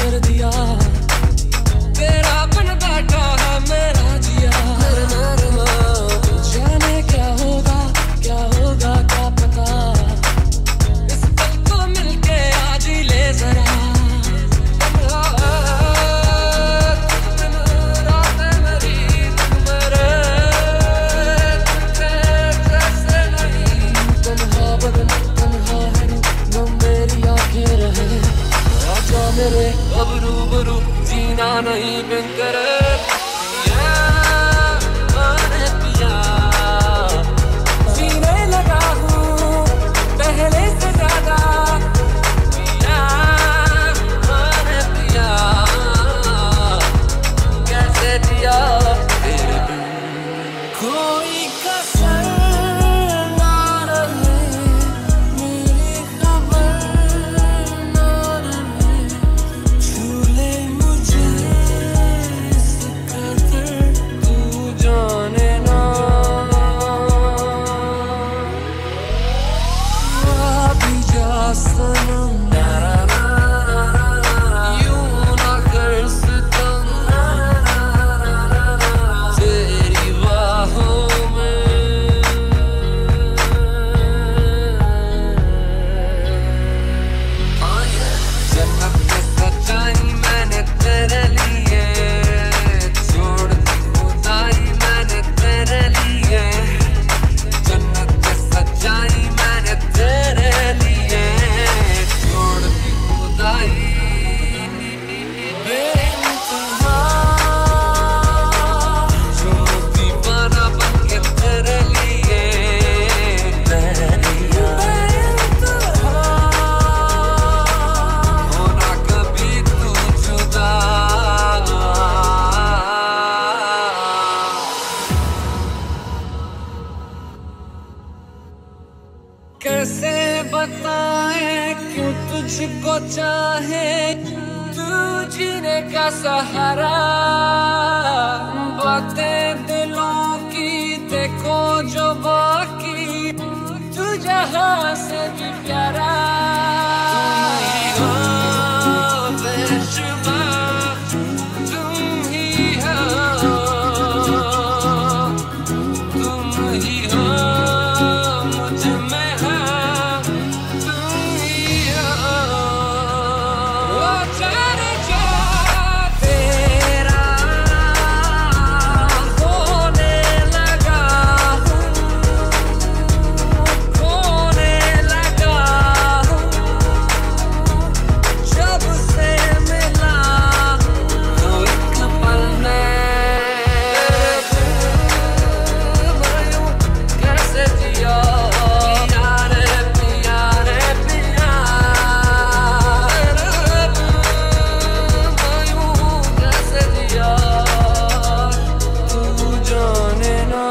कर दिया तेरा बन बैठा है मेरा जिया नरमा जाने क्या होगा क्या पता इस पल को मिलके आज ही ले जरा मेरे अब रूबरू जीना नहीं बिन करे पिया जीने लगा हूँ पहले से ज्यादा पिया पिया कैसे दिया तेरे बिन कोई कसर ना रहे मेरी खबर ना रहे झूले मुझे इस कदर तू जाने ना भी जा सनम यूं ना कर सितम तेरी बाहों में जन्नत में सच्चाई मैंने तेरे लिए छोड़ दी खुदाई मैंने तेरे लिए जन्नत में सच्चाई मैंने तेरे लिए छोड़ दी खुदाई बेइंतहा जो दीवाना बन के तेरे लिए होना कभी तू जुदा कैसे बताए क्यों तुझको चाहे तू जीने का सहारा बातें दिलों की देखो जो बाकी तू जहां से भी प्यारा बेशुबा तुम ही हो मुझ में है तुम ही हो जाने जा तेरा होने लगा हूँ खोने लगा हूँ जब से मिला तो एक पल में कैसे जिया पिया कैसे जिया तू जाने ना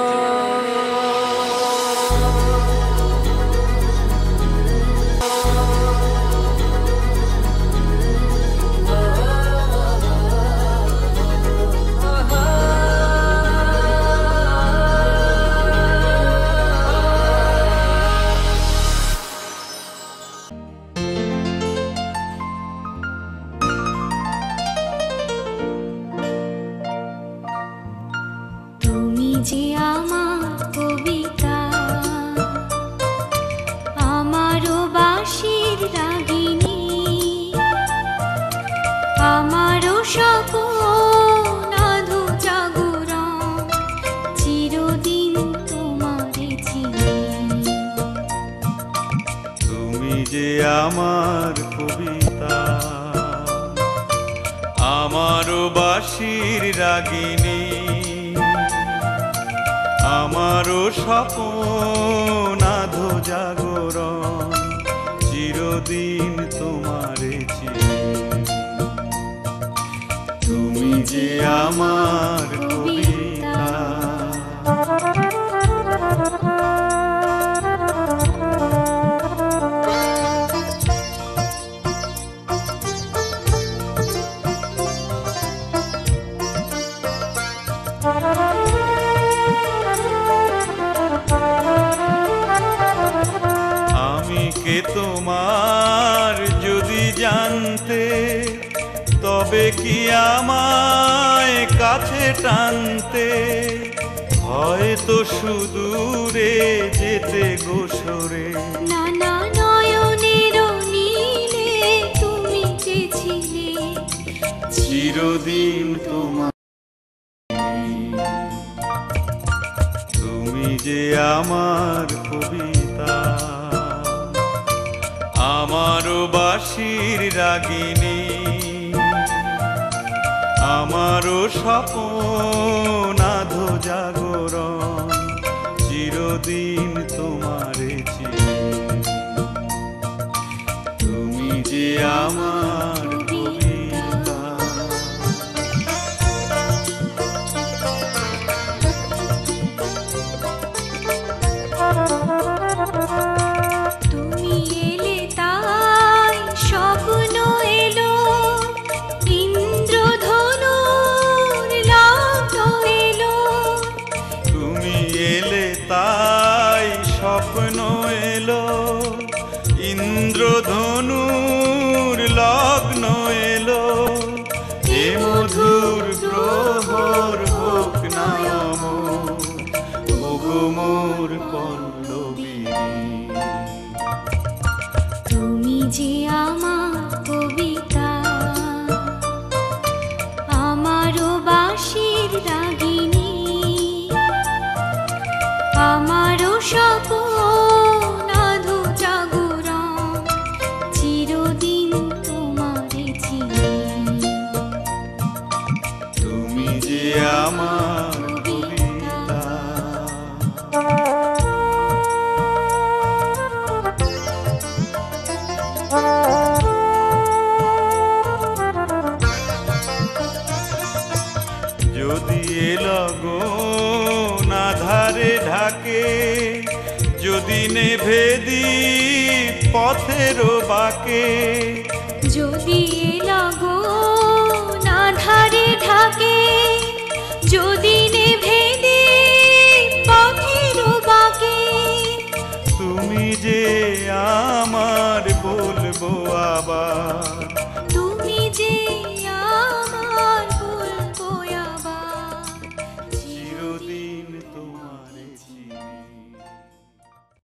তুমি যে আমার কবিতা আমারও বাঁশির রাগিনী আমারও স্বপ্ন আধো জাগরণ চিরদিন তোমারে চিনি তুমি যে আমার কবিতা আমারও বাঁশির রাগিনী আমারও স্বপ্ন আধো জাগরণ চিরদিন তোমারে চিনি তুমি যে আমার কবিতা আমি কে তোমার যদি জানতে হবে কি আমায় কাছে টানতে, হয়তো সুদূরে যেতে গোসরে। নানা নয়নের নীলে তুমি যে ছিলে, চিরদিন তোমার, তুমি যে আমার কবিতা, আমারও বাঁশির রাগিনী, আমারও স্বপন আধো জাগরণ, চিরদিন তোমারে চিনি। তুমি যে আমার কবিতা। তুমি এলে তাই স্বপ্ন এলো, ইন্দ্রধনুর লগ্ন এলো। তুমি এলে তাই স্বপ্ন এলো, ইন্দ্রধনুর লগ্ন এলো। এ মধুর প্রহর হোক না অমর, ওগো মোর পল্লবিনী। তুমি যে আমার কবিতা, আমারও বাঁশির রাগিনী, আমারও স্বপন আধো জাগরণ, চিরদিন তোমারে চিনি। তুমি যে আমার কবিতা। যদি এ লগন আধারে ঢাকে, যদি নেভে দীপ পথের বাঁকে, যদি এ লগন আধারে ঢাকে, যদি নেভে দীপ পথের বাঁকে। তুমি যে আমার বলবো আবার,